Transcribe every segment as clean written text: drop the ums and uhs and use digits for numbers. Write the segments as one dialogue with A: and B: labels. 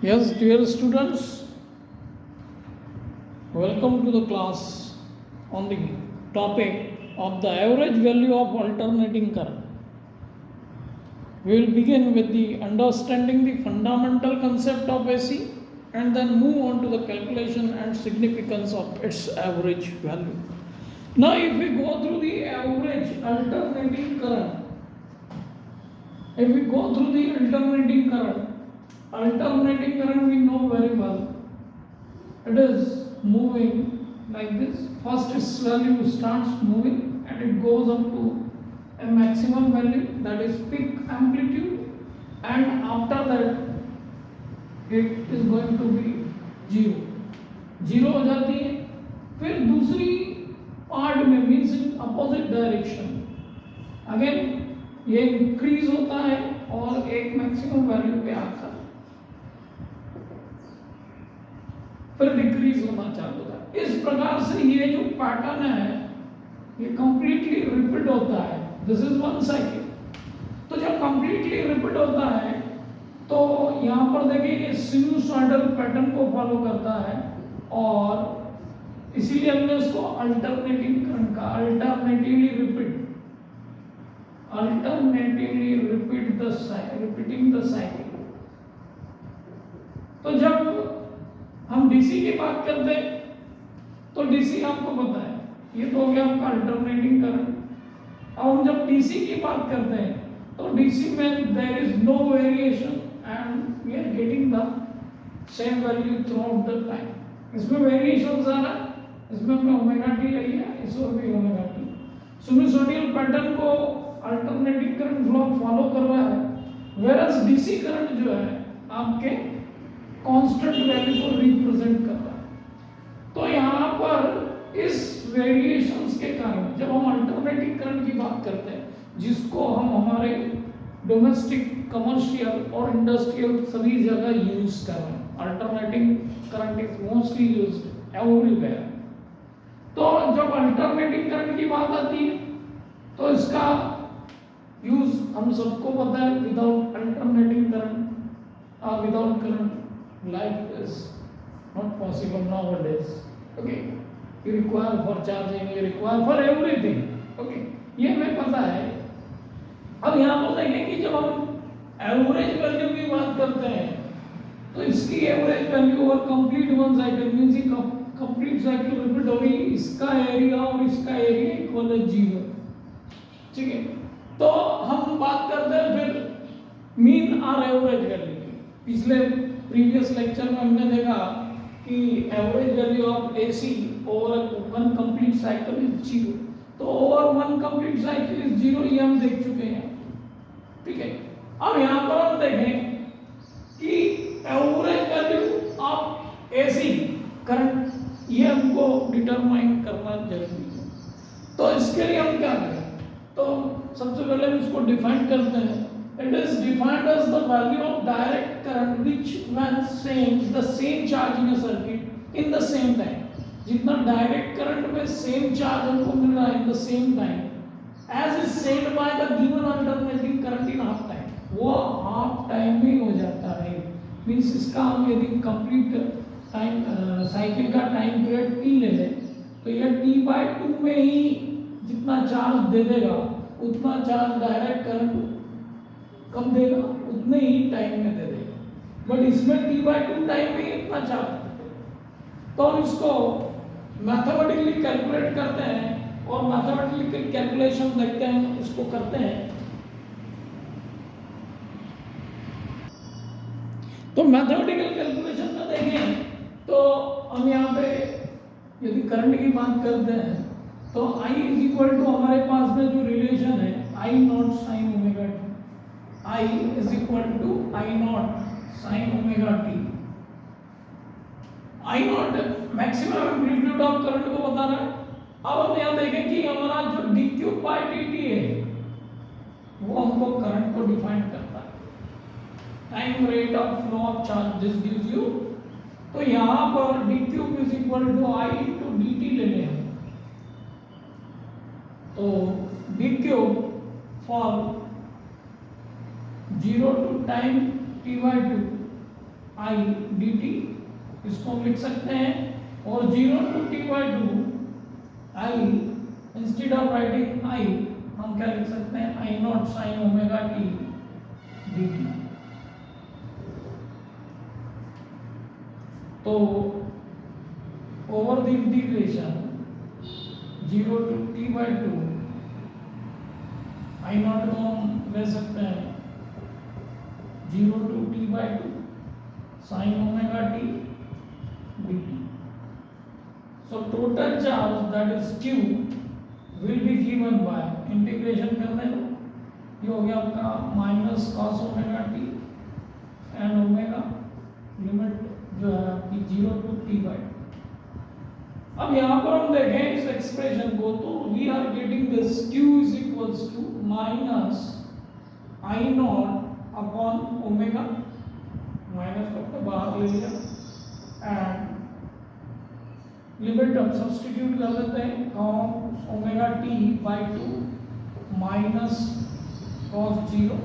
A: Yes, dear students, welcome to the class on the topic of the average value of alternating current. We will begin with the understanding the fundamental concept of AC and then move on to the calculation and significance of its average value. Now, if we go through the average alternating current, alternating current we know very well. It is moving like this. First its value starts moving and it goes up to a maximum value, that is peak amplitude, and after that it is going to be zero हो जाती है. फिर दूसरी part में means in opposite direction again ये increase होता है और एक मैक्सिमम वैल्यू पे आता है, फिर डिक्रीज होना चालू होता है. इस प्रकार से ये जो पैटर्न है ये कंप्लीटली रिपीट होता है. This is one cycle. तो जब कंप्लीटली रिपीट होता है तो यहाँ पर देखिए ये सिनुसॉइडल पैटर्न को फॉलो करता है और इसीलिए हमने इसको अल्टरनेटिंग करंट का alternatively repeat repeating the cycle. तो जब हम डीसी की बात करते हैं तो डीसी आपको पता है ये तो हो गया आपका अल्टरनेटिंग करंट. अब हम जब डीसी की बात करते हैं तो डीसी में there is no variation and we are getting the same value throughout the time. इसमें वेरिएशंस आ रहा है, इसमें हमने ओमेगा टी ले लिया, इसमें भी ओमेगा टी. सिनुसॉइडल पैटर्न को अल्टरनेटिंग करंट फ्लो फॉलो कर रहा है, वेरस डीसी करंट जो है आपके कांस्टेंट वैल्यू को रिप्रेजेंट कर रहा है. तो यहाँ पर इस वेरिएशंस के कारण जब हम अल्टरनेटिंग करंट की बात करते हैं जिसको हम हमारे डोमेस्टिक कमर्शियल और इंडस्ट्रियल सभी जगह यूज कर रहे हैं, alternating current is mostly used everywhere. तो जब अल्टरनेटिंग करंट की बात आती है तो इसका यूज हम सबको पता है. विदाउट अल्टरनेटिंग करंट और without current life is not possible nowadays. Okay, you require for charging, you require for everything. Okay, ये हमें पता है. अब यहाँ पर देखें कि जब हम एवरेज वैल्यू की बात करते हैं तो इसकी एवरेज वैल्यू और कंप्लीट वन साइकिल मींस ये कंप्लीट साइकिल रिपीट हो रही, इसका एरिया और इसका एरिया इक्वल है 0. ठीक है, तो हम बात करते हैं फिर मीन और एवरेज वैल्यू की. पिछले प्रीवियस लेक्चर में हमने देखा कि average value of AC over one complete cycle is 0. तो over one complete cycle is 0 ये हम देख चुके हैं. ठीक है, अब यहाँ पर हम देखें कि average value of AC current ये हमको डिटरमाइन करना जरूरी है. तो इसके लिए हम क्या करें, तो सबसे पहले हम इसको डिफाइन करते हैं. It is defined as the value of direct current which when sends the same charge in a circuit in the same time. जितना डायरेक्ट करंट में सेम चार्ज हमको मिल रहा है in the same time as is send by the given alternating current in half time, वो half time में हो जाता है. मींस इसका हम यदि कंप्लीट टाइम साइकिल का टाइम पीरियड टी ले लें तो ये t/2 में ही जितना चार्ज दे देगा उतना चार्ज डायरेक्ट करंट कब देगा, उतने ही टाइम में दे देगा. बट इसमें t/2 टाइम में ही इतना चार्ज. तो हम इसको मैथमेटिकली कैलकुलेट करते हैं और मैथमेटिकली कैलकुलेशन देखते हैं, इसको करते हैं. तो मैथमेटिकल कैलकुलेशन में देखें तो हम यहाँ पे यदि करंट की बात करते हैं तो I इज इक्वल टू हमारे पास में जो रिलेशन है I not sine omega T. I is equal to I naught sin omega t. I naught maximum amplitude of current को बता रहा है. अब हम यहाँ देखें कि हमारा जो dq by dt है वो हमको करंट को डिफाइन करता है. Time rate of flow of charge this gives you. तो यहाँ पर dq is equal to I into dt ले लें हम. तो dq for 0 to time t/2 I D T, इसको हम लिख सकते हैं। और 0 to t by 2 I, instead of writing I हम क्या लिख सकते हैं, I naught sine omega t d t. तो over the integration 0 to t by 2 I naught को हम ले सकते हैं 0 to t by 2 sin omega t dt. So total charge that is q will be given by integration करने दो, ये हो गया आपका minus cos omega t and omega limit जो है आपकी 0 to t by 2। अब यहाँ पर हम देखें इस एक्सप्रेशन को, तो we are getting this q is equals to minus I not upon omega, minus को बाहर ले लिया एंड लिमिट हम सब्स्टिट्यूट कर देते हैं cos omega t by 2 minus cos 0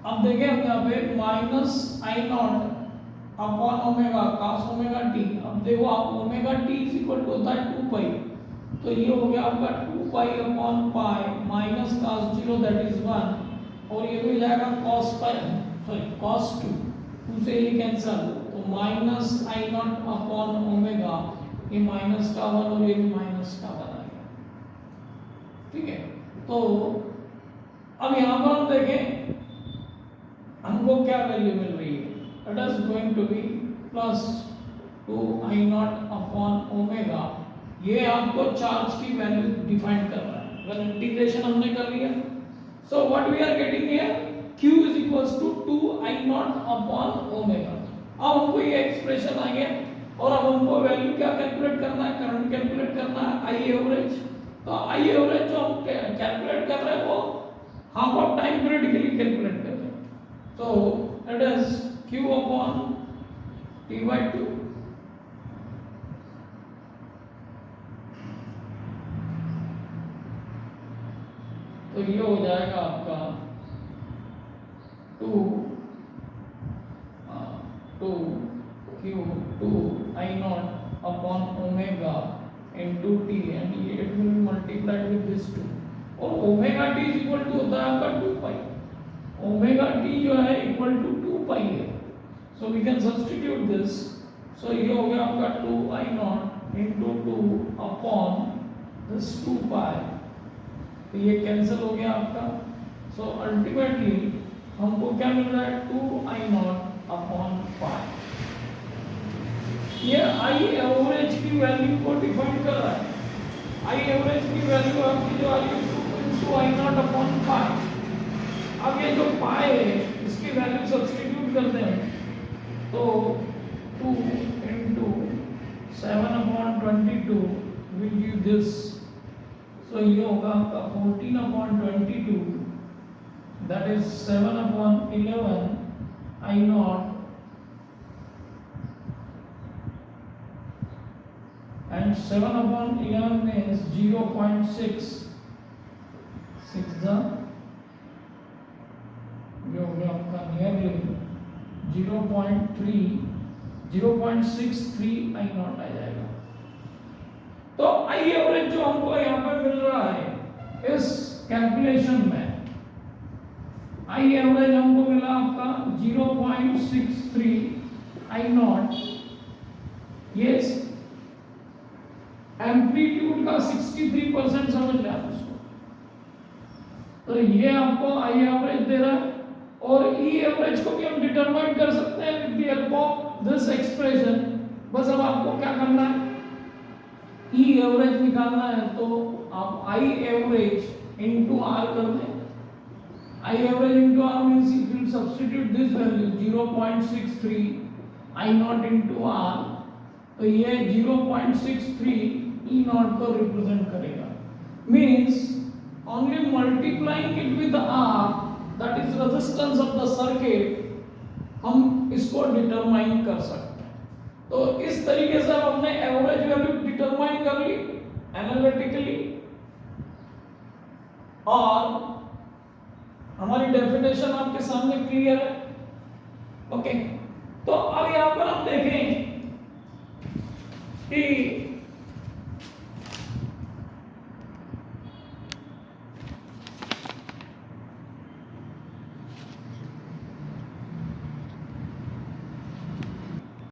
A: अब देखें हम यहाँ पे minus I not upon omega cos omega t। अब देखो आप omega t is equal to होता है 2 पाई, तो ये हो गया आपका 2 pi upon pi minus cos 0 that is 1, और ये भी जाएगा cos पाई सॉरी cos 2 से ये कैंसिल, तो minus I not upon omega, ये माइनस का 1 और ये भी माइनस का 1 आएगा। ठीक है, तो अब यहाँ पर हम देखें हमको क्या वैल्यू मिल रही है, it is going to be plus 2 I not upon omega. ये आपको चार्ज की वैल्यू डिफाइन कर रहा है, अगर इंटीग्रेशन हमने कर लिया, so what we are getting here q is equals to 2 I naught upon omega। अब हमको ये एक्सप्रेशन आ गया, और अब हमको वैल्यू क्या कैलकुलेट करना है, करंट कैलकुलेट करना है, आई एवरेज। तो आई एवरेज जो हम कैलकुलेट कर रहे हैं वो हाफ ऑफ टाइम पीरियड के लिए कैलकुलेट कर रहे हैं, तो it is q upon t by 2 तो ये हो जाएगा आपका 2 I naught upon omega into t and it will be multiplied with this 2, और omega t is equal to होता है आपका 2 पाई, omega t जो है equal to 2 पाई है, so we can substitute this, so ये हो गया आपका 2 I naught into 2 upon this 2 पाई, तो ये कैंसिल हो गया आपका, so ultimately हमको क्या मिल रहा है 2 आई नॉट अपॉन पाई। ये आई एवरेज की वैल्यू को डिफाइन कर रहा है, आई एवरेज की वैल्यू आपकी जो आई 2 आई नॉट अपॉन पाई। अब ये जो पाई है इसकी वैल्यू सब्स्टिट्यूट करते हैं, तो 2 into 7 upon 22 will give this, so ये होगा आपका 14 upon 22, that is 7 upon 11 I naught and 7 upon 11 means 0.6 the ये हो गया आपका नियरली 0.63 I naught आ जाएगा। तो आई एवरेज जो हमको यहाँ पे मिल रहा है इस कैलकुलेशन में, आई एवरेज हमको मिला आपका 0.63 आई नॉट, ये एम्पलीट्यूड का 63% समझ लें आप उसको, तो ये आपको आई एवरेज दे रहा है, और ई एवरेज को भी हम डिटरमाइन कर सकते हैं with the help of this expression. बस अब आपको क्या करना है, ई एवरेज निकालना है, तो आप आई एवरेज इनटू आर कर दें। I average into R means if you substitute this value 0.63 I naught into R, तो ये 0.63 E naught को रिप्रेजेंट करेगा, means only multiplying it with R, that is resistance of the circuit, हम इसको determine कर सकते हैं। तो इस तरीके से हमने एवरेज वैल्यू डिटरमाइन कर ली एनालिटिकली, और हमारी डेफिनेशन आपके सामने क्लियर है। ओके, तो अब यहां पर हम देखें कि